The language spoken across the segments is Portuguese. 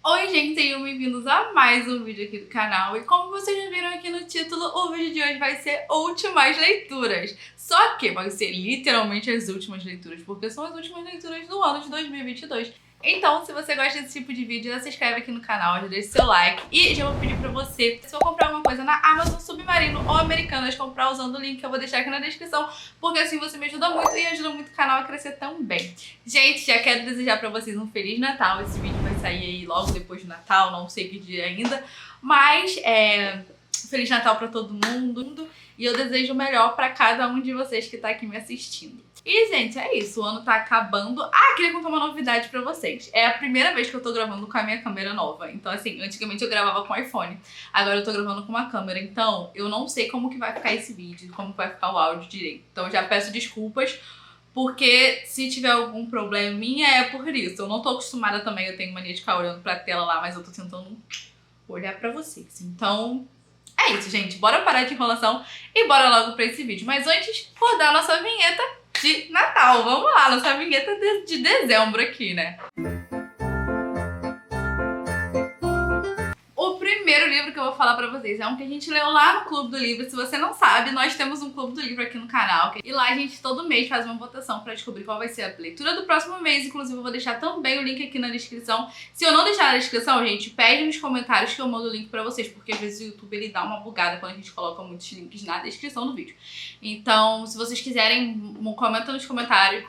Oi gente, sejam bem-vindos a mais um vídeo aqui do canal e como vocês já viram aqui no título, o vídeo de hoje vai ser últimas leituras. Só que vai ser literalmente as últimas leituras, porque são as últimas leituras do ano de 2022. Então, se você gosta desse tipo de vídeo, já se inscreve aqui no canal, já deixa seu like e já vou pedir pra você, se for comprar alguma coisa na Amazon, Submarino ou Americanas, comprar usando o link que eu vou deixar aqui na descrição, porque assim você me ajuda muito e ajuda muito o canal a crescer também. Gente, já quero desejar pra vocês um Feliz Natal. Esse vídeo vai sair aí logo depois do Natal, não sei que dia ainda, mas Feliz Natal pra todo mundo e eu desejo o melhor pra cada um de vocês que tá aqui me assistindo. E, gente, é isso. O ano tá acabando. Ah, queria contar uma novidade pra vocês. É a primeira vez que eu tô gravando com a minha câmera nova. Então, assim, antigamente eu gravava com iPhone. Agora eu tô gravando com uma câmera. Então, eu não sei como que vai ficar esse vídeo, como que vai ficar o áudio direito. Então, eu já peço desculpas, porque se tiver algum probleminha é por isso. Eu não tô acostumada também, eu tenho mania de ficar olhando pra tela lá, mas eu tô tentando olhar pra vocês. Então, é isso, gente. Bora parar de enrolação e bora logo pra esse vídeo. Mas antes, rodar a nossa vinheta de Natal. Vamos lá, nossa vinheta de dezembro aqui, né? O primeiro livro que eu vou falar pra vocês é um que a gente leu lá no Clube do Livro. Se você não sabe, nós temos um Clube do Livro aqui no canal. E lá a gente todo mês faz uma votação pra descobrir qual vai ser a leitura do próximo mês. Inclusive eu vou deixar também o link aqui na descrição. Se eu não deixar na descrição, gente, pede nos comentários que eu mando o link pra vocês. Porque às vezes o YouTube ele dá uma bugada quando a gente coloca muitos links na descrição do vídeo. Então, se vocês quiserem, comenta nos comentários.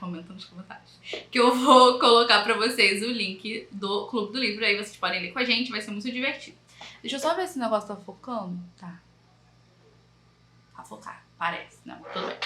Que eu vou colocar pra vocês o link do Clube do Livro. Aí vocês podem ler com a gente, vai ser muito divertido. Deixa eu só ver se o negócio tá focando. Tá. Tá focado, parece. Não, tudo bem.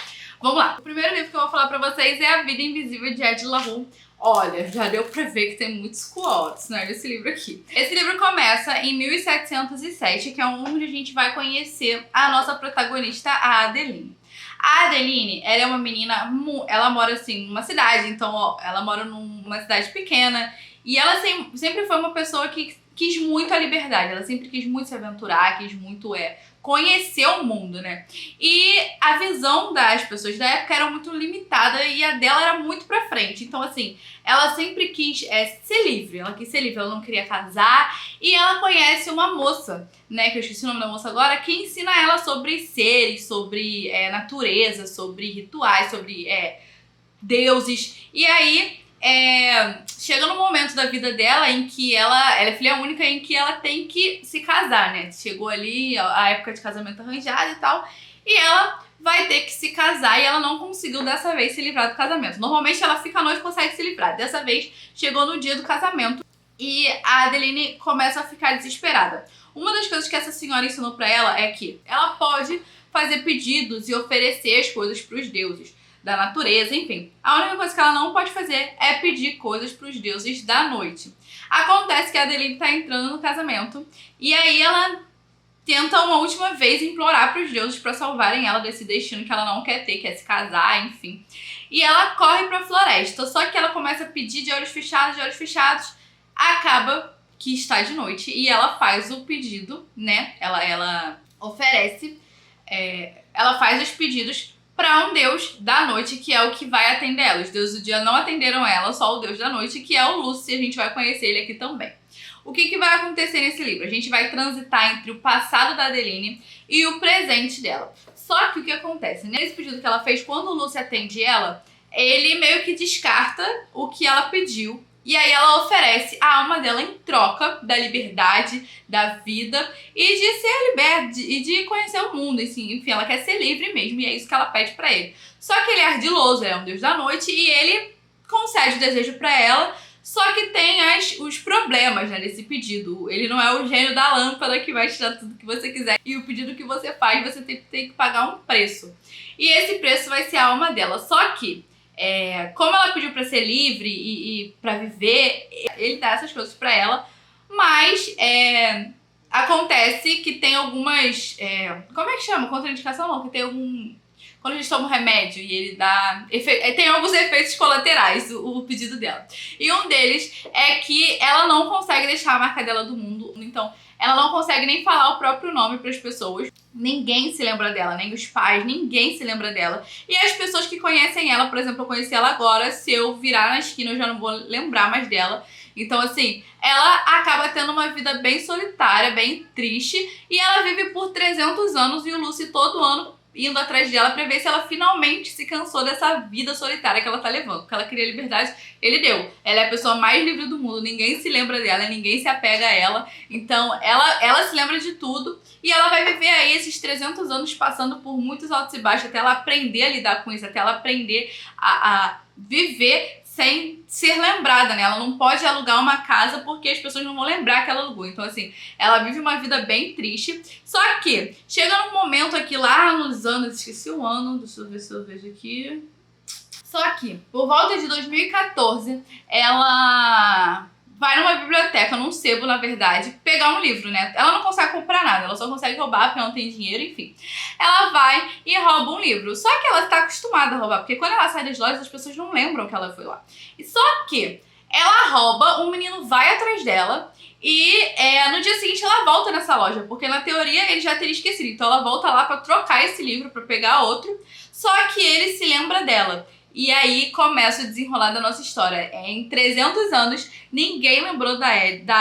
Vamos lá. O primeiro livro que eu vou falar pra vocês é A Vida Invisível, de Ed La Rue. Olha, já deu pra ver que tem muitos quotes, né, nesse livro aqui. Esse livro começa em 1707, que é onde a gente vai conhecer a nossa protagonista, a Adeline. A Adeline, ela é uma menina, ela mora assim numa cidade, então ó, ela mora numa cidade pequena e ela sempre foi uma pessoa que quis muito a liberdade, ela sempre quis muito se aventurar, quis muito conhecer o mundo, né? E a visão das pessoas da época era muito limitada e a dela era muito pra frente. Então, assim, ela sempre quis ser livre, ela não queria casar e ela conhece uma moça, né, que eu esqueci o nome da moça agora, que ensina ela sobre seres, sobre natureza, sobre rituais, sobre deuses. E aí chega no momento da vida dela em que ela é filha única, em que ela tem que se casar, né? Chegou ali a época de casamento arranjado e tal, e ela vai ter que se casar e ela não conseguiu dessa vez se livrar do casamento. Normalmente ela fica à noite e consegue se livrar. Dessa vez chegou no dia do casamento e a Adeline começa a ficar desesperada. Uma das coisas que essa senhora ensinou pra ela é que ela pode fazer pedidos e oferecer as coisas pros deuses da natureza, enfim. A única coisa que ela não pode fazer é pedir coisas pros deuses da noite. Acontece que a Adeline tá entrando no casamento e aí ela tenta uma última vez implorar pros deuses pra salvarem ela desse destino que ela não quer ter, que é se casar, enfim. E ela corre pra floresta, só que ela começa a pedir de olhos fechados, acaba que está de noite e ela faz o pedido, né? Ela oferece, ela faz os pedidos para um deus da noite, que é o que vai atender ela. Os deuses do dia não atenderam ela, só o deus da noite, que é o Lúcifer. A gente vai conhecer ele aqui também. O que vai acontecer nesse livro? A gente vai transitar entre o passado da Adeline e o presente dela. Só que o que acontece? Nesse pedido que ela fez, quando o Lúcifer atende ela, ele meio que descarta o que ela pediu. E aí ela oferece a alma dela em troca da liberdade, da vida e de ser liberta e de conhecer o mundo. Enfim, ela quer ser livre mesmo e é isso que ela pede pra ele. Só que ele é ardiloso, é um deus da noite e ele concede o desejo pra ela, só que tem os problemas, né, desse pedido. Ele não é o gênio da lâmpada que vai te dar tudo que você quiser e o pedido que você faz você tem que pagar um preço. E esse preço vai ser a alma dela, só que como ela pediu pra ser livre e pra viver, ele dá essas coisas pra ela, mas acontece que tem algumas, como é que chama? Contraindicação não, que tem quando a gente toma um remédio e ele dá, tem alguns efeitos colaterais, o pedido dela. E um deles é que ela não consegue deixar a marca dela do mundo, então ela não consegue nem falar o próprio nome para as pessoas. Ninguém se lembra dela, nem os pais, ninguém se lembra dela. E as pessoas que conhecem ela, por exemplo, eu conheci ela agora, se eu virar na esquina eu já não vou lembrar mais dela. Então, assim, ela acaba tendo uma vida bem solitária, bem triste, e ela vive por 300 anos e o Lucy todo ano indo atrás dela pra ver se ela finalmente se cansou dessa vida solitária que ela tá levando. Porque ela queria liberdade, ele deu. Ela é a pessoa mais livre do mundo, ninguém se lembra dela, ninguém se apega a ela. Então, ela se lembra de tudo e ela vai viver aí esses 300 anos passando por muitos altos e baixos até ela aprender a lidar com isso, até ela aprender a viver sem ser lembrada, né? Ela não pode alugar uma casa porque as pessoas não vão lembrar que ela alugou. Então, assim, ela vive uma vida bem triste. Só que chega num momento aqui lá nos anos, esqueci o ano, deixa eu ver se eu vejo aqui. Só que, por volta de 2014, ela vai numa biblioteca, num sebo, na verdade, pegar um livro, né? Ela não consegue comprar nada, ela só consegue roubar porque ela não tem dinheiro, enfim. Ela vai e rouba um livro. Só que ela está acostumada a roubar, porque quando ela sai das lojas, as pessoas não lembram que ela foi lá. E só que ela rouba, um menino vai atrás dela e no dia seguinte ela volta nessa loja, porque na teoria ele já teria esquecido. Então ela volta lá pra trocar esse livro, pra pegar outro, só que ele se lembra dela. E aí começa o desenrolar da nossa história. Em 300 anos, ninguém lembrou da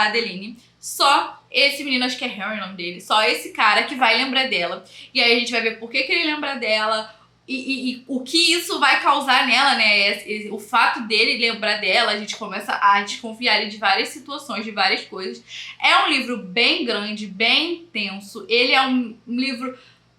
Adeline. Só esse menino, acho que é Harry o nome dele, só esse cara que vai lembrar dela. E aí a gente vai ver por que ele lembra dela e o que isso vai causar nela, né? O fato dele lembrar dela, a gente começa a desconfiar de várias situações, de várias coisas. É um livro bem grande, bem tenso. Ele é um livro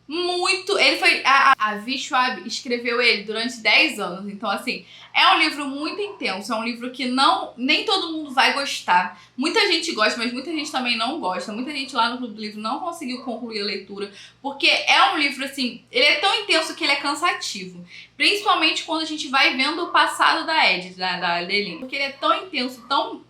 muito... Ele foi... A Vi Schwab escreveu ele durante 10 anos. Então, assim, é um livro muito intenso. É um livro que nem todo mundo vai gostar. Muita gente gosta, mas muita gente também não gosta. Muita gente lá no Clube do Livro não conseguiu concluir a leitura. Porque é um livro, assim... Ele é tão intenso que ele é cansativo. Principalmente quando a gente vai vendo o passado da Edith, da Adeline. Porque ele é tão intenso, tão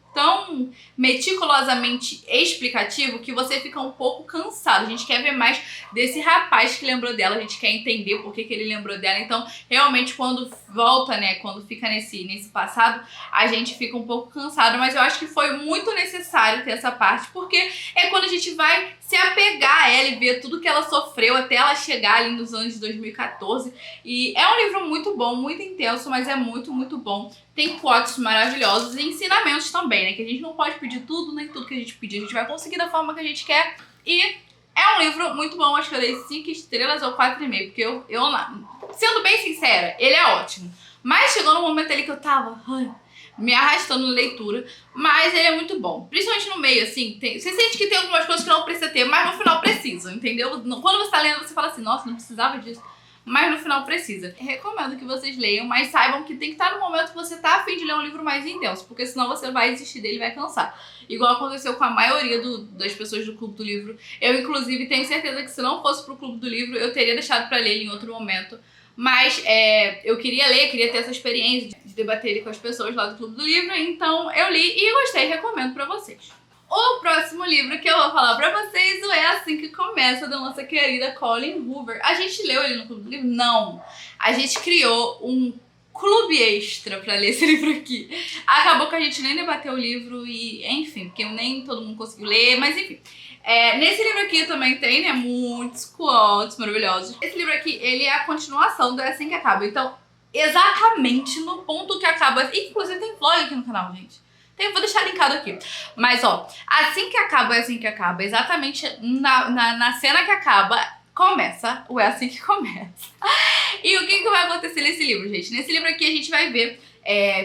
meticulosamente explicativo que você fica um pouco cansado. A gente quer ver mais desse rapaz que lembrou dela, a gente quer entender por que ele lembrou dela. Então, realmente, quando volta, né, quando fica nesse passado, a gente fica um pouco cansado, mas eu acho que foi muito necessário ter essa parte, porque é quando a gente vai se apegar a ela e ver tudo que ela sofreu até ela chegar ali nos anos de 2014. E é um livro muito bom, muito intenso, mas é muito, muito bom. Tem quotes maravilhosos e ensinamentos também, né? Que a gente não pode pedir tudo, nem tudo que a gente pedir. A gente vai conseguir da forma que a gente quer. E é um livro muito bom. Acho que eu dei 5 estrelas ou 4,5. Porque eu, sendo bem sincera, ele é ótimo. Mas chegou num momento ali que eu tava me arrastando na leitura. Mas ele é muito bom. Principalmente no meio, assim. Você sente que tem algumas coisas que não precisa ter, mas no final precisa, entendeu? Quando você tá lendo, você fala assim, nossa, não precisava disso. Mas no final precisa. Recomendo que vocês leiam, mas saibam que tem que estar no momento que você tá a fim de ler um livro mais intenso, porque senão você vai desistir dele e vai cansar. Igual aconteceu com a maioria das pessoas do Clube do Livro. Eu, inclusive, tenho certeza que se não fosse pro Clube do Livro, eu teria deixado pra ler ele em outro momento. Mas eu queria ler, queria ter essa experiência de debater ele com as pessoas lá do Clube do Livro, então eu li e gostei, recomendo pra vocês. O próximo livro que eu vou falar pra vocês é Assim que Começa, da nossa querida Colleen Hoover. A gente leu ele no Clube do Livro? Não. A gente criou um clube extra pra ler esse livro aqui. Acabou que a gente nem debateu o livro e, enfim, porque nem todo mundo conseguiu ler, mas enfim. Nesse livro aqui também tem, né, muitos quotes maravilhosos. Esse livro aqui, ele é a continuação do É Assim que Acaba. Então, exatamente no ponto que acaba... Inclusive tem vlog aqui no canal, gente. Vou deixar linkado aqui. Mas, ó, assim que acaba, é assim que acaba. Exatamente na cena que acaba, começa o É Assim que Começa. E o que vai acontecer nesse livro, gente? Nesse livro aqui a gente vai ver,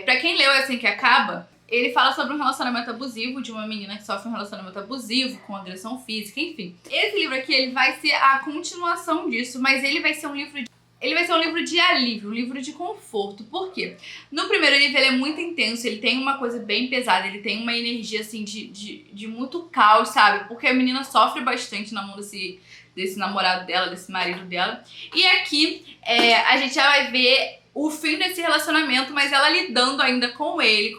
pra quem leu É Assim que Acaba, ele fala sobre um relacionamento abusivo de uma menina que sofre um relacionamento abusivo, com agressão física, enfim. Esse livro aqui, ele vai ser a continuação disso, mas ele vai ser um livro de alívio, um livro de conforto. Por quê? No primeiro livro ele é muito intenso, ele tem uma coisa bem pesada, ele tem uma energia assim de muito caos, sabe? Porque a menina sofre bastante na mão desse namorado dela, desse marido dela. E aqui a gente já vai ver o fim desse relacionamento, mas ela lidando ainda com ele,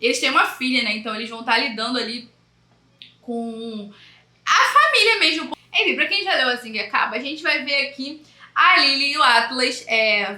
eles têm uma filha, né? Então eles vão estar lidando ali com a família mesmo. Enfim, pra quem já leu Assim que Acaba, a gente vai ver aqui a Lily e o Atlas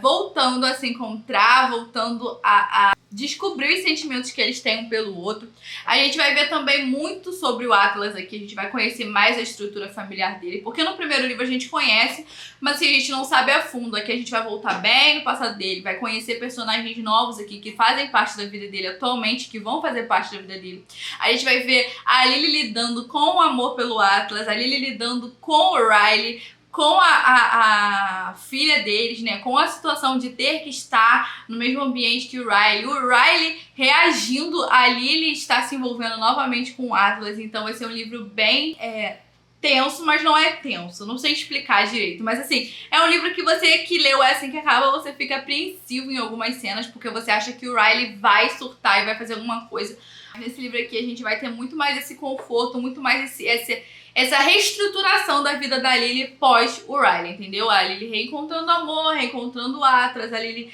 voltando a se encontrar, voltando a descobrir os sentimentos que eles têm um pelo outro. A gente vai ver também muito sobre o Atlas aqui, a gente vai conhecer mais a estrutura familiar dele, porque no primeiro livro a gente conhece, mas assim, a gente não sabe a fundo. Aqui a gente vai voltar bem no passado dele, vai conhecer personagens novos aqui que fazem parte da vida dele atualmente, que vão fazer parte da vida dele. A gente vai ver a Lily lidando com o amor pelo Atlas, a Lily lidando com o Riley, com a filha deles, né, com a situação de ter que estar no mesmo ambiente que o Riley reagindo a Lily estar se envolvendo novamente com o Atlas. Então vai ser um livro bem tenso, mas não é tenso, não sei explicar direito, mas assim, é um livro que você que leu assim que acaba, você fica apreensivo em algumas cenas, porque você acha que o Riley vai surtar e vai fazer alguma coisa. Nesse livro aqui a gente vai ter muito mais esse conforto, muito mais essa reestruturação da vida da Lily pós o Riley, entendeu? A Lily reencontrando amor, reencontrando o Atlas, a Lily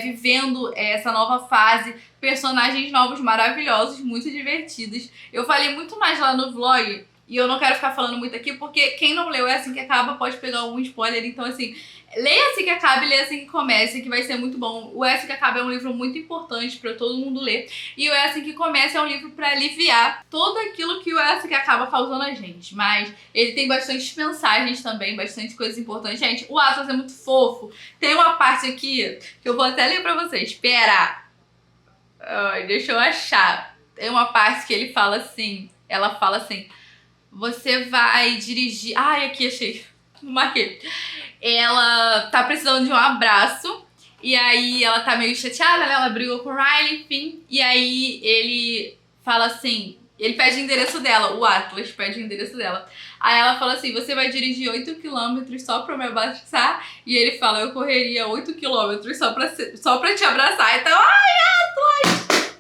vivendo essa nova fase, personagens novos maravilhosos, muito divertidos. Eu falei muito mais lá no vlog, e eu não quero ficar falando muito aqui, porque quem não leu É Assim Que Acaba pode pegar algum spoiler, então assim, leia Assim Que Acaba e leia Assim Que Comece, que vai ser muito bom. O É Assim Que Acaba é um livro muito importante pra todo mundo ler, e o É Assim Que Comece é um livro pra aliviar tudo aquilo que o É Assim Que Acaba causou na gente, mas ele tem bastante mensagens também, bastante coisas importantes. Gente, o Atlas é muito fofo. Tem uma parte aqui que eu vou até ler pra vocês. Espera! Deixa eu achar. Tem uma parte que ele fala assim, ela fala assim: você vai dirigir... Ai, aqui achei. Marquei. Ela tá precisando de um abraço. E aí ela tá meio chateada, né? Ela brigou com o Riley, enfim. E aí ele fala assim... Ele pede o endereço dela. O Atlas pede o endereço dela. Aí ela fala assim: você vai dirigir 8 km só pra me abraçar? E ele fala: eu correria 8 km só pra te abraçar. Então, ai, Atlas!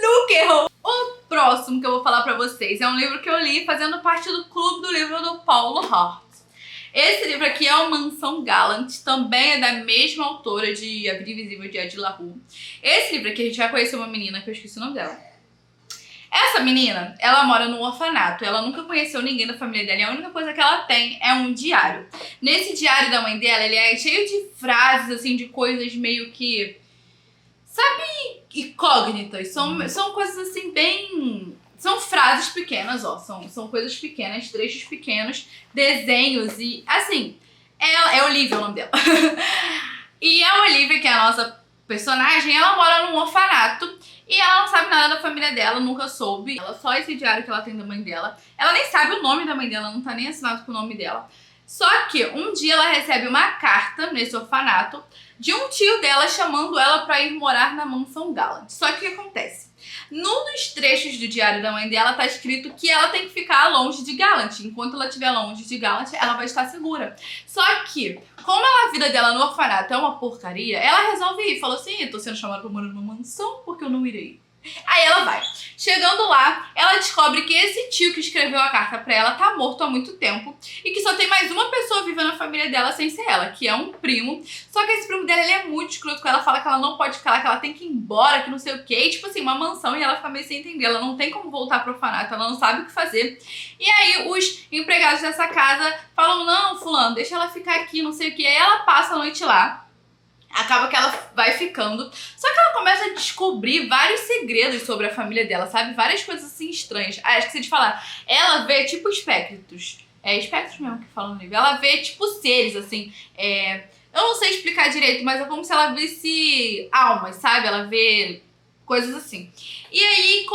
Nunca errou. O próximo que eu vou falar pra vocês é um livro que eu li fazendo parte do clube do livro do Paulo Hart. Esse livro aqui é o Mansão Gallant, também é da mesma autora de A Vida Invisível de Ed La Rue. Esse livro aqui a gente vai conhecer uma menina que eu esqueci o nome dela. Essa menina, ela mora num orfanato, ela nunca conheceu ninguém da família dela e a única coisa que ela tem é um diário. Nesse diário da mãe dela, ele é cheio de frases, assim, de coisas meio que... sabe, incógnitas, são coisas assim bem... São frases pequenas, ó, são coisas pequenas, trechos pequenos, desenhos e, assim, é Olivia o nome dela. E a Olivia, que é a nossa personagem, ela mora num orfanato e ela não sabe nada da família dela, nunca soube. Ela só esse diário que ela tem da mãe dela. Ela nem sabe o nome da mãe dela, não tá nem assinado com o nome dela. Só que um dia ela recebe uma carta nesse orfanato de um tio dela chamando ela pra ir morar na Mansão Gallant. Só que o que acontece? Num dos trechos do diário da mãe dela tá escrito que ela tem que ficar longe de Gallant. Enquanto ela estiver longe de Gallant, ela vai estar segura. Só que, como a vida dela no orfanato é uma porcaria, ela resolve ir. Falou assim: eu tô sendo chamada pra morar numa mansão, porque eu não irei. Aí ela vai. Chegando lá, ela descobre que esse tio que escreveu a carta pra ela tá morto há muito tempo e que só tem mais uma pessoa viva na família dela sem ser ela, que é um primo. Só que esse primo dela, ele é muito escroto com ela, fala que ela não pode ficar lá, que ela tem que ir embora, que não sei o quê. E, tipo assim, uma mansão, e ela fica meio sem entender. Ela não tem como voltar pro orfanato, ela não sabe o que fazer. E aí os empregados dessa casa falam: não, fulano, deixa ela ficar aqui, não sei o quê. Aí ela passa a noite lá. Acaba que ela vai ficando. Só que ela começa a descobrir vários segredos sobre a família dela, sabe? Várias coisas assim estranhas. Ah, esqueci de falar. Ela vê tipo espectros. É espectros mesmo que falam no livro. Ela vê tipo seres, assim. Eu não sei explicar direito, mas é como se ela visse almas, sabe? Ela vê coisas assim. E aí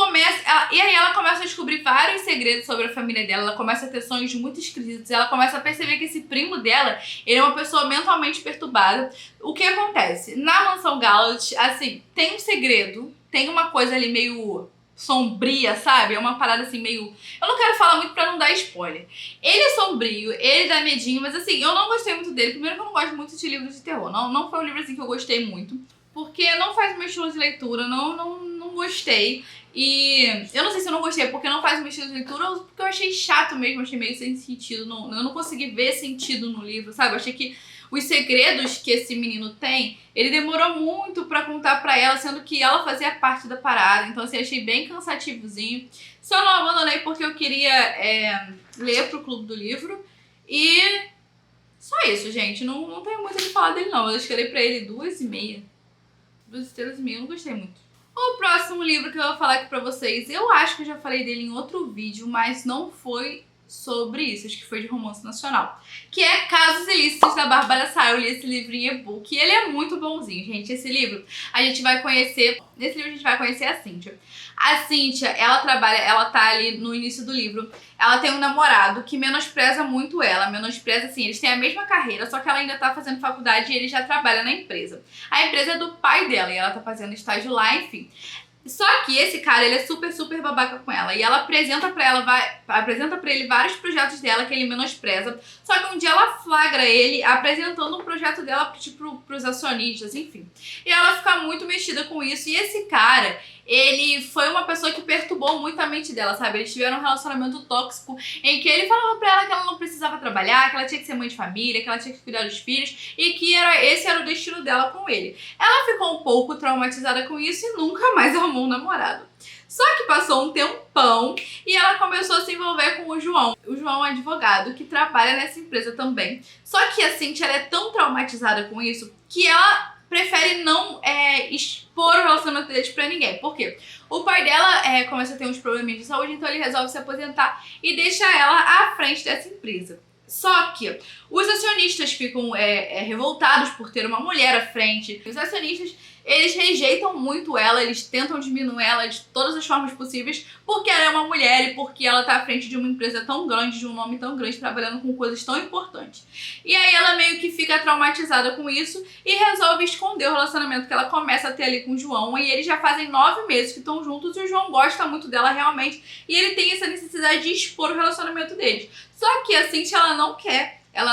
ela começa a descobrir vários segredos sobre a família dela. Ela começa a ter sonhos muito esquisitos. Ela começa a perceber que esse primo dela, ele é uma pessoa mentalmente perturbada. O que acontece? Na Mansão Gallant, assim, tem um segredo, tem uma coisa ali meio sombria, sabe? É uma parada assim meio... Eu não quero falar muito pra não dar spoiler. Ele é sombrio, ele dá medinho, mas assim, eu não gostei muito dele. Primeiro que eu não gosto muito de livros de terror. Não foi um livro assim que eu gostei muito. Porque não faz o meu estilo de leitura, não gostei. E eu não sei se eu não gostei porque não faz o meu estilo de leitura ou porque eu achei chato mesmo, achei meio sem sentido. Eu não consegui ver sentido no livro, sabe? Eu achei que os segredos que esse menino tem, ele demorou muito pra contar pra ela, sendo que ela fazia parte da parada. Então assim, achei bem cansativozinho. Só não abandonei porque eu queria ler pro clube do livro. E só isso, gente. Não tenho muito o que falar dele, não. Eu escrevi pra ele 2,5. 2 estrelas e meia, eu não gostei muito. O próximo livro que eu vou falar aqui pra vocês, eu acho que eu já falei dele em outro vídeo, mas não foi sobre isso, acho que foi de romance nacional, que é Casos Ilícitos, da Bárbara Sá. Eu li esse livro em e-book e ele é muito bonzinho, gente. Esse livro a gente vai conhecer, nesse livro a gente vai conhecer a Cíntia. A Cíntia, ela trabalha, ela tá ali no início do livro, ela tem um namorado que menospreza muito ela, menospreza assim, eles têm a mesma carreira, só que ela ainda tá fazendo faculdade e ele já trabalha na empresa. A empresa é do pai dela e ela tá fazendo estágio lá, enfim. Só que esse cara, ele é super, super babaca com ela. E ela apresenta pra ele vários projetos dela que ele menospreza. Só que um dia ela flagra ele apresentando um projeto dela, tipo, pros acionistas, enfim. E ela fica muito mexida com isso. E esse cara, ele foi uma pessoa que perturbou muito a mente dela, sabe? Eles tiveram um relacionamento tóxico em que ele falava pra ela que ela não precisava trabalhar, que ela tinha que ser mãe de família, que ela tinha que cuidar dos filhos e que esse era o destino dela com ele. Ela ficou um pouco traumatizada com isso e nunca mais arrumou um namorado. Só que passou um tempão e ela começou a se envolver com o João. O João é um advogado que trabalha nessa empresa também. Só que a Cíntia, ela é tão traumatizada com isso que ela prefere não expor o relacionamento deles pra ninguém. Por quê? O pai dela começa a ter uns probleminhas de saúde, então ele resolve se aposentar e deixa ela à frente dessa empresa. Só que os acionistas ficam revoltados por ter uma mulher à frente. Os acionistas, eles rejeitam muito ela, eles tentam diminuir ela de todas as formas possíveis, porque ela é uma mulher e porque ela tá à frente de uma empresa tão grande, de um nome tão grande, trabalhando com coisas tão importantes. E aí ela meio que fica traumatizada com isso e resolve esconder o relacionamento que ela começa a ter ali com o João. E eles já fazem 9 meses que estão juntos e o João gosta muito dela realmente. E ele tem essa necessidade de expor o relacionamento deles. Só que a Cíntia, ela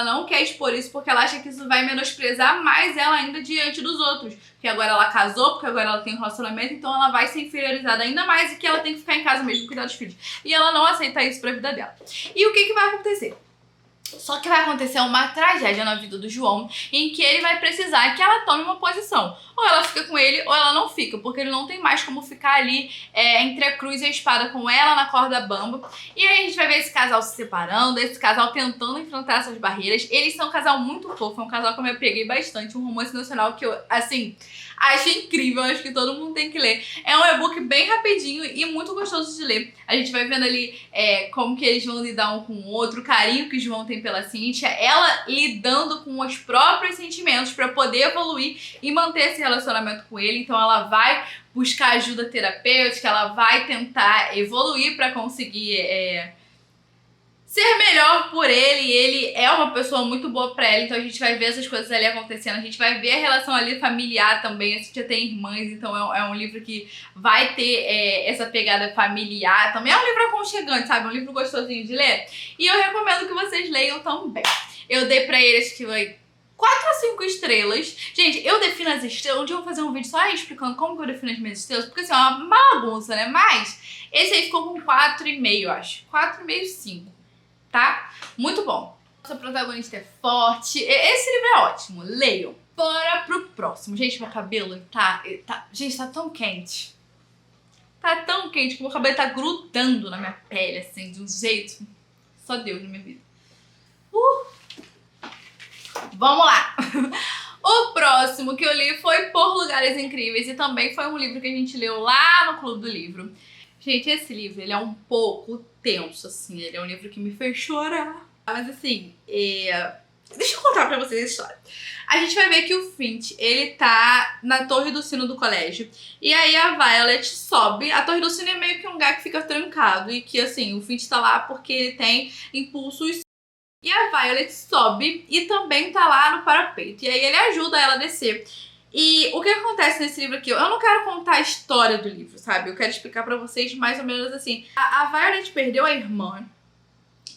não quer expor isso porque ela acha que isso vai menosprezar mais ela ainda diante dos outros. Porque agora ela casou, porque agora ela tem um relacionamento, então ela vai ser inferiorizada ainda mais e que ela tem que ficar em casa mesmo, cuidar dos filhos. E ela não aceita isso pra vida dela. E o que vai acontecer? Só que vai acontecer uma tragédia na vida do João, em que ele vai precisar que ela tome uma posição. Ou ela fica com ele, ou ela não fica, porque ele não tem mais como ficar ali entre a cruz e a espada com ela na corda bamba. E aí a gente vai ver esse casal se separando, esse casal tentando enfrentar essas barreiras. Eles são um casal muito fofo, é um casal que eu me apeguei bastante, um romance nacional que eu, assim, acho incrível, acho que todo mundo tem que ler. É um e-book bem rapidinho e muito gostoso de ler. A gente vai vendo ali como que eles vão lidar um com o outro, o carinho que o João tem pela Cíntia, ela lidando com os próprios sentimentos pra poder evoluir e manter esse relacionamento com ele. Então ela vai buscar ajuda terapêutica, ela vai tentar evoluir pra conseguir ser melhor por ele. Ele é uma pessoa muito boa pra ela, então a gente vai ver essas coisas ali acontecendo, a gente vai ver a relação ali familiar também. A Cíntia tem irmãs, então é um livro que vai ter essa pegada familiar também. É um livro aconchegante, sabe? É um livro gostosinho de ler e eu recomendo que vocês leiam também. Eu dei pra ele, acho que foi 4 ou 5 estrelas. Gente, eu defino as estrelas. Um dia eu vou fazer um vídeo só explicando como que eu defino as minhas estrelas, porque assim, é uma bagunça, né? Mas esse aí ficou com 4,5, eu acho. 4,5, 5. Tá? Muito bom. Nossa protagonista é forte. Esse livro é ótimo. Leiam. Bora pro próximo. Gente, meu cabelo gente, tá tão quente. Tá ttão quente que meu cabelo tá grudando na minha pele, assim, de um jeito. Só Deus na minha vida. Vamos lá. O próximo que eu li foi Por Lugares Incríveis e também foi um livro que a gente leu lá no Clube do Livro. Gente, esse livro, ele é um pouco tenso, assim. Ele é um livro que me fez chorar. Mas, assim, deixa eu contar pra vocês a história. A gente vai ver que o Finch, ele tá na torre do sino do colégio. E aí a Violet sobe. A torre do sino é meio que um lugar que fica trancado. E que, assim, o Finch tá lá porque ele tem impulsos. E a Violet sobe e também tá lá no parapeito. E aí ele ajuda ela a descer. E o que acontece nesse livro aqui? Eu não quero contar a história do livro, sabe? Eu quero explicar pra vocês mais ou menos assim. A Violet perdeu a irmã.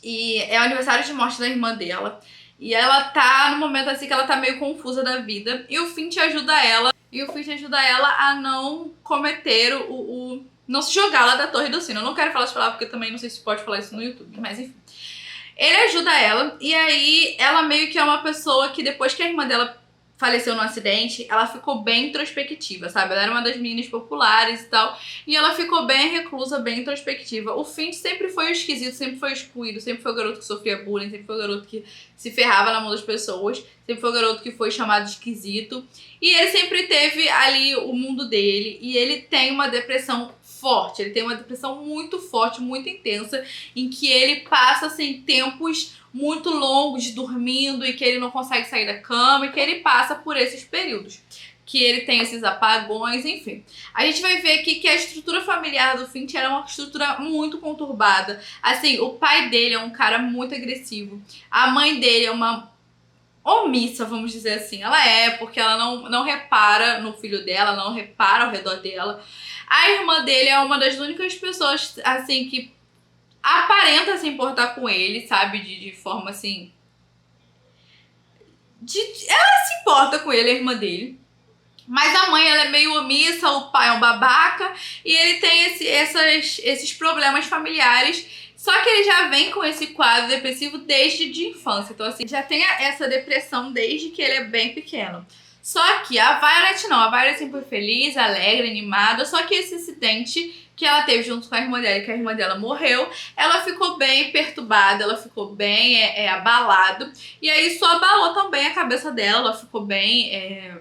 E é o aniversário de morte da irmã dela. E ela tá no momento assim que ela tá meio confusa da vida. E o Finch ajuda ela. E o Finch ajuda ela a não cometer não se jogar lá da torre do sino. Eu não quero falar essa palavra porque eu também não sei se pode falar isso no YouTube. Mas enfim. Ele ajuda ela. E aí ela meio que é uma pessoa que depois que a irmã dela faleceu no acidente, ela ficou bem introspectiva, sabe? Ela era uma das meninas populares e tal, e ela ficou bem reclusa, bem introspectiva. O Finch sempre foi o esquisito, sempre foi o excluído, sempre foi o garoto que sofria bullying, sempre foi o garoto que se ferrava na mão das pessoas, sempre foi o garoto que foi chamado de esquisito. E ele sempre teve ali o mundo dele, e ele tem uma depressão forte, ele tem uma depressão muito forte, muito intensa, em que ele passa, assim, tempos muito longos dormindo e que ele não consegue sair da cama e que ele passa por esses períodos. Que ele tem esses apagões, enfim. A gente vai ver aqui que a estrutura familiar do Finch era uma estrutura muito conturbada. Assim, o pai dele é um cara muito agressivo. A mãe dele é uma omissa, vamos dizer assim. Ela é, porque ela não repara no filho dela, não repara ao redor dela. A irmã dele é uma das únicas pessoas, assim, que aparenta se importar com ele, sabe? De forma assim. Ela se importa com ele, a irmã dele. Mas a mãe, ela é meio omissa, o pai é um babaca. E ele tem esses problemas familiares. Só que ele já vem com esse quadro depressivo desde de infância. Então, assim, já tem essa depressão desde que ele é bem pequeno. Só que a Violet não. A Violet sempre foi feliz, alegre, animada. Só que esse acidente que ela teve junto com a irmã dela, que a irmã dela morreu, ela ficou bem perturbada, ela ficou bem abalada. E aí isso abalou também a cabeça dela, ela ficou bem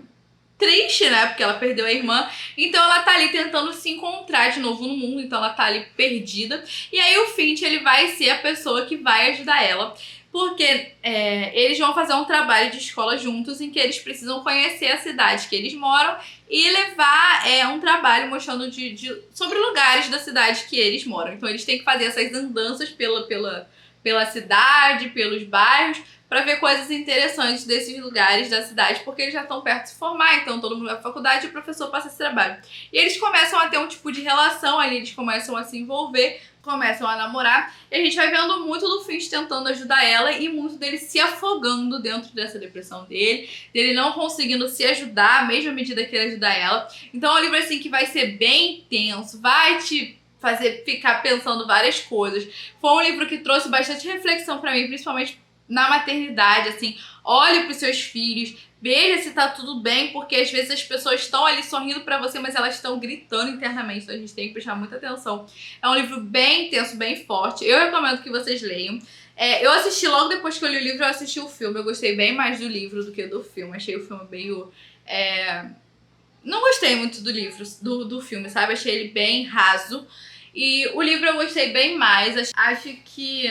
triste, né? Porque ela perdeu a irmã. Então ela tá ali tentando se encontrar de novo no mundo, então ela tá ali perdida. E aí o Finch, ele vai ser a pessoa que vai ajudar ela. Porque eles vão fazer um trabalho de escola juntos em que eles precisam conhecer a cidade que eles moram e levar um trabalho mostrando sobre lugares da cidade que eles moram. Então eles têm que fazer essas andanças pela cidade, pelos bairros, para ver coisas interessantes desses lugares da cidade, porque eles já estão perto de se formar, então todo mundo vai pra faculdade e o professor passa esse trabalho. E eles começam a ter um tipo de relação ali, eles começam a se envolver, começam a namorar, e a gente vai vendo muito do Finch tentando ajudar ela e muito dele se afogando dentro dessa depressão dele não conseguindo se ajudar à mesma medida que ele ajudar ela. Então é um livro assim que vai ser bem intenso, vai te fazer ficar pensando várias coisas. Foi um livro que trouxe bastante reflexão pra mim, principalmente na maternidade, assim, olhe pros seus filhos, veja se tá tudo bem, porque às vezes as pessoas estão ali sorrindo pra você, mas elas estão gritando internamente, então a gente tem que prestar muita atenção. É um livro bem intenso, bem forte, eu recomendo que vocês leiam. Eu assisti logo depois que eu li o livro, eu assisti o filme, eu gostei bem mais do livro do que do filme, achei o filme meio... Não gostei muito do livro, do filme, sabe, achei ele bem raso, e o livro eu gostei bem mais, acho que...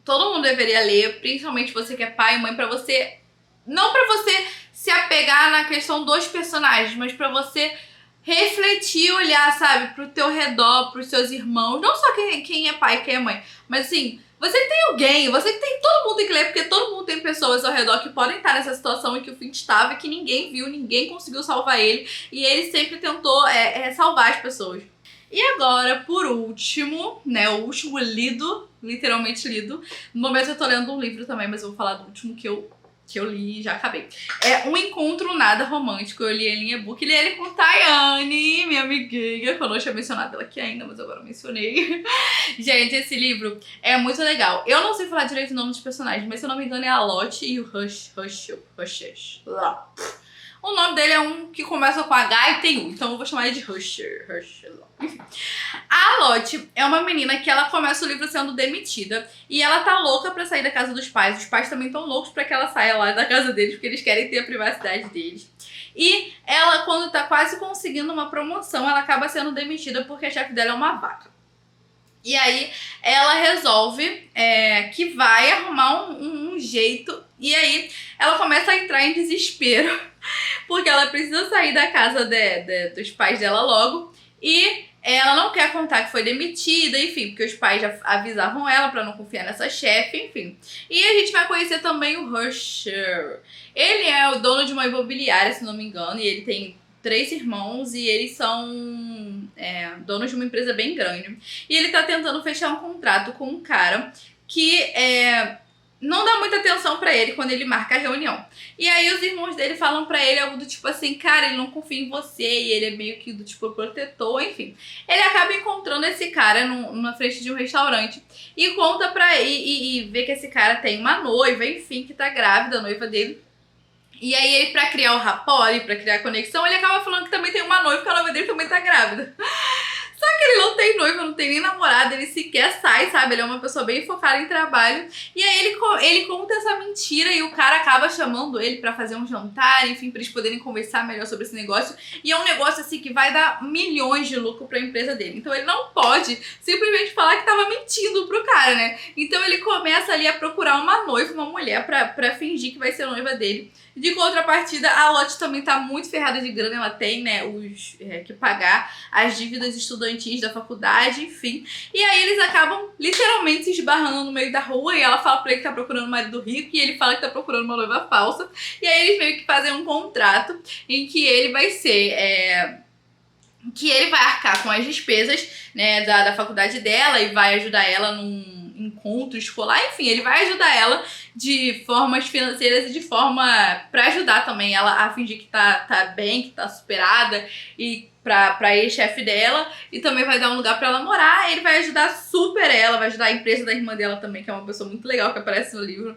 todo mundo deveria ler, principalmente você que é pai e mãe, pra você... não pra você se apegar na questão dos personagens, mas pra você refletir, olhar, sabe, pro teu redor, pros seus irmãos. Não só quem é pai e quem é mãe, mas assim, você que tem alguém, você que tem... todo mundo tem que ler, porque todo mundo tem pessoas ao redor que podem estar nessa situação em que o Finch estava, que ninguém viu, ninguém conseguiu salvar ele, e ele sempre tentou salvar as pessoas. E agora, por último, né, o último lido, literalmente lido. No momento eu tô lendo um livro também, mas eu vou falar do último que eu li e já acabei. É Um Encontro Nada Romântico, eu li ele em e-book, li ele com Tayane, minha amiguinha, que eu não tinha mencionado ela aqui ainda, mas agora eu mencionei. Gente, esse livro é muito legal. Eu não sei falar direito o nome dos personagens, mas se eu não me engano é a Lottie e o Hush. O nome dele é um que começa com H e tem U, então eu vou chamar ele de Husher. Enfim. A Lottie é uma menina que ela começa o livro sendo demitida e ela tá louca pra sair da casa dos pais. Os pais também estão loucos pra que ela saia lá da casa deles, porque eles querem ter a privacidade deles. E ela, quando tá quase conseguindo uma promoção, ela acaba sendo demitida porque a chefe dela é uma vaca. E aí ela resolve que vai arrumar um jeito, e aí ela começa a entrar em desespero, porque ela precisa sair da casa dos pais dela logo, e ela não quer contar que foi demitida, enfim, porque os pais já avisavam ela pra não confiar nessa chefe, enfim. E a gente vai conhecer também o Husher. Ele é o dono de uma imobiliária, se não me engano, e ele tem 3 irmãos e eles são donos de uma empresa bem grande. E ele tá tentando fechar um contrato com um cara que não dá muita atenção pra ele quando ele marca a reunião. E aí os irmãos dele falam pra ele algo do tipo assim, cara, ele não confia em você, e ele é meio que do tipo protetor, enfim. Ele acaba encontrando esse cara na frente de um restaurante e conta pra ele, e vê que esse cara tem uma noiva, enfim, que tá grávida, a noiva dele. E aí ele, pra criar o rapport e pra criar a conexão, ele acaba falando que também tem uma noiva, que a noiva dele também tá grávida. Só que ele não tem noiva, não tem nem namorada, ele sequer sai, sabe? Ele é uma pessoa bem focada em trabalho. E aí ele conta essa mentira e o cara acaba chamando ele pra fazer um jantar, enfim, pra eles poderem conversar melhor sobre esse negócio. E é um negócio, assim, que vai dar milhões de lucro pra empresa dele. Então ele não pode simplesmente falar que tava mentindo pro cara, né? Então ele começa ali a procurar uma noiva, uma mulher, pra fingir que vai ser noiva dele. De contrapartida, a Lottie também tá muito ferrada de grana, ela tem, né, que pagar as dívidas estudantis da faculdade, enfim. E aí eles acabam literalmente se esbarrando no meio da rua e ela fala pra ele que tá procurando um marido rico e ele fala que tá procurando uma noiva falsa. E aí eles meio que fazem um contrato em que ele vai ser... que ele vai arcar com as despesas, né, da faculdade dela e vai ajudar ela num encontro escolar, enfim, ele vai ajudar ela de formas financeiras e de forma pra ajudar também ela a fingir que tá bem, que tá superada e pra ex-chefe dela, e também vai dar um lugar pra ela morar. Ele vai ajudar super ela, vai ajudar a empresa da irmã dela também, que é uma pessoa muito legal que aparece no livro.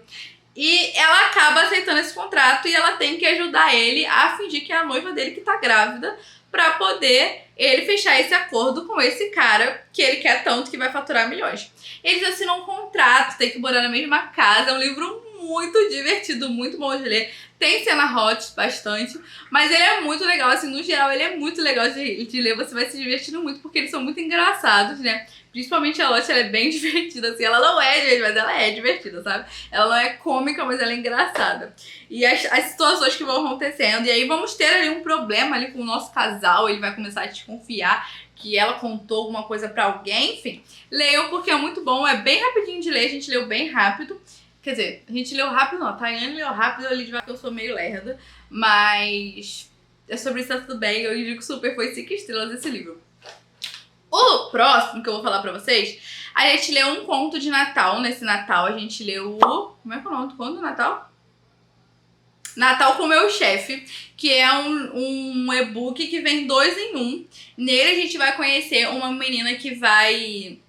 E ela acaba aceitando esse contrato e ela tem que ajudar ele a fingir que é a noiva dele que tá grávida, pra poder ele fechar esse acordo com esse cara que ele quer tanto, que vai faturar milhões. Eles assinam um contrato, tem que morar na mesma casa. É um livro muito divertido, muito bom de ler. Tem cena hot bastante, mas ele é muito legal, assim, no geral ele é muito legal de ler, você vai se divertindo muito, porque eles são muito engraçados, né? Principalmente a Lottie, ela é bem divertida, assim, ela não é divertida, mas ela é divertida, sabe? Ela não é cômica, mas ela é engraçada. E as situações que vão acontecendo, e aí vamos ter ali um problema ali com o nosso casal, ele vai começar a desconfiar que ela contou alguma coisa pra alguém, enfim. Leiam porque é muito bom, é bem rapidinho de ler, a gente leu bem rápido. Quer dizer, a gente leu rápido não, a Tayane leu rápido, eu li devagar porque eu sou meio lerda, mas é sobre isso, tá tudo bem, eu digo super, foi 5 estrelas esse livro. O próximo que eu vou falar pra vocês, a gente leu um conto de Natal. Nesse Natal a gente leu o... Como é que é o nome do conto do Natal? Natal com Meu Chefe, que é um e-book que vem 2 em 1. Nele a gente vai conhecer uma menina que vai...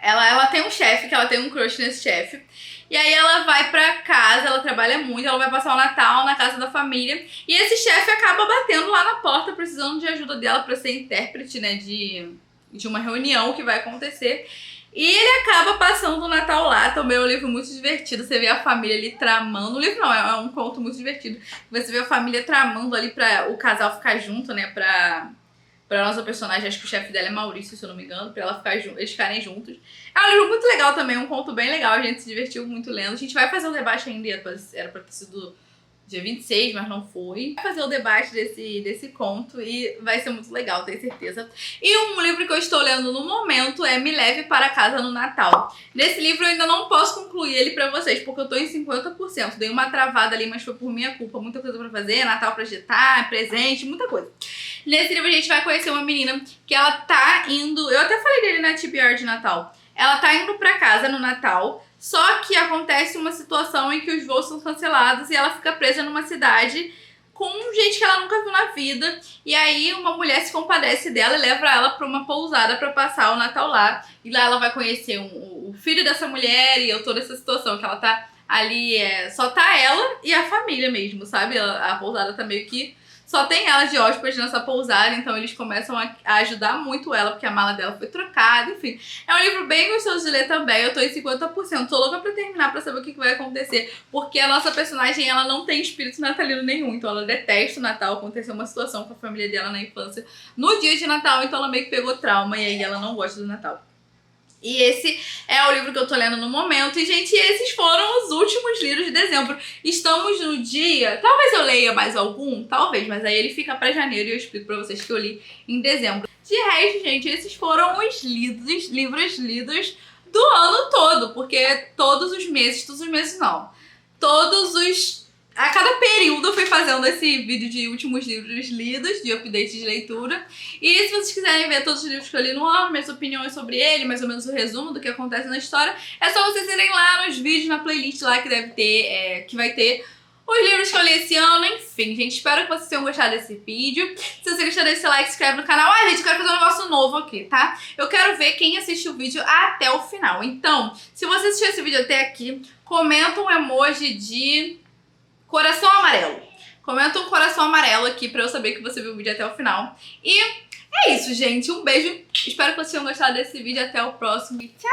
Ela tem um chefe, que ela tem um crush nesse chefe. E aí ela vai pra casa, ela trabalha muito, ela vai passar o Natal na casa da família. E esse chefe acaba batendo lá na porta, precisando de ajuda dela pra ser intérprete, né, de uma reunião que vai acontecer. E ele acaba passando o Natal lá. Também é um livro muito divertido, você vê a família ali tramando. O livro não, é um conto muito divertido. Você vê a família tramando ali pra o casal ficar junto, né, pra nossa personagem, acho que o chefe dela é Maurício, se eu não me engano, pra eles ficarem juntos. É um livro muito legal também, um conto bem legal, a gente se divertiu muito lendo. A gente vai fazer um debate ainda, era pra ter sido dia 26, mas não foi. Vai fazer o debate desse conto e vai ser muito legal, tenho certeza. E um livro que eu estou lendo no momento é Me Leve para Casa no Natal. Nesse livro eu ainda não posso concluir ele pra vocês, porque eu tô em 50%. Dei uma travada ali, mas foi por minha culpa. Muita coisa pra fazer, Natal pra agitar, presente, muita coisa. Nesse livro a gente vai conhecer uma menina que ela tá indo... Eu até falei dele na TBR de Natal. Ela tá indo pra casa no Natal, só que acontece uma situação em que os voos são cancelados e ela fica presa numa cidade com gente que ela nunca viu na vida. E aí uma mulher se compadece dela e leva ela pra uma pousada pra passar o Natal lá. E lá ela vai conhecer o filho dessa mulher e toda essa situação que ela tá ali, só tá ela e a família mesmo, sabe? A pousada tá meio que... Só tem ela de hóspede nessa pousada, então eles começam a ajudar muito ela, porque a mala dela foi trocada, enfim. É um livro bem gostoso de ler também, eu tô em 50%. Tô louca pra terminar pra saber o que vai acontecer, porque a nossa personagem, ela não tem espírito natalino nenhum, então ela detesta o Natal. Aconteceu uma situação com a família dela na infância no dia de Natal, então ela meio que pegou trauma e aí ela não gosta do Natal. E esse é o livro que eu tô lendo no momento. E, gente, esses foram os últimos livros de dezembro. Estamos no dia... Talvez eu leia mais algum, talvez, mas aí ele fica pra janeiro e eu explico pra vocês que eu li em dezembro. De resto, gente, esses foram os livros lidos do ano todo, porque todos os meses não. A cada período eu fui fazendo esse vídeo de últimos livros lidos, de update de leitura. E se vocês quiserem ver todos os livros que eu li no ano, minhas opiniões sobre ele, mais ou menos o resumo do que acontece na história, é só vocês irem lá nos vídeos, na playlist lá que deve ter, que vai ter os livros que eu li esse ano. Enfim, gente, espero que vocês tenham gostado desse vídeo. Se você gostou desse like, se inscreve no canal. Ah, gente, eu quero fazer um negócio novo aqui, tá? Eu quero ver quem assistiu o vídeo até o final. Então, se você assistiu esse vídeo até aqui, comenta um emoji de... coração amarelo. Comenta um coração amarelo aqui pra eu saber que você viu o vídeo até o final. E é isso, gente. Um beijo. Espero que vocês tenham gostado desse vídeo. Até o próximo. E tchau!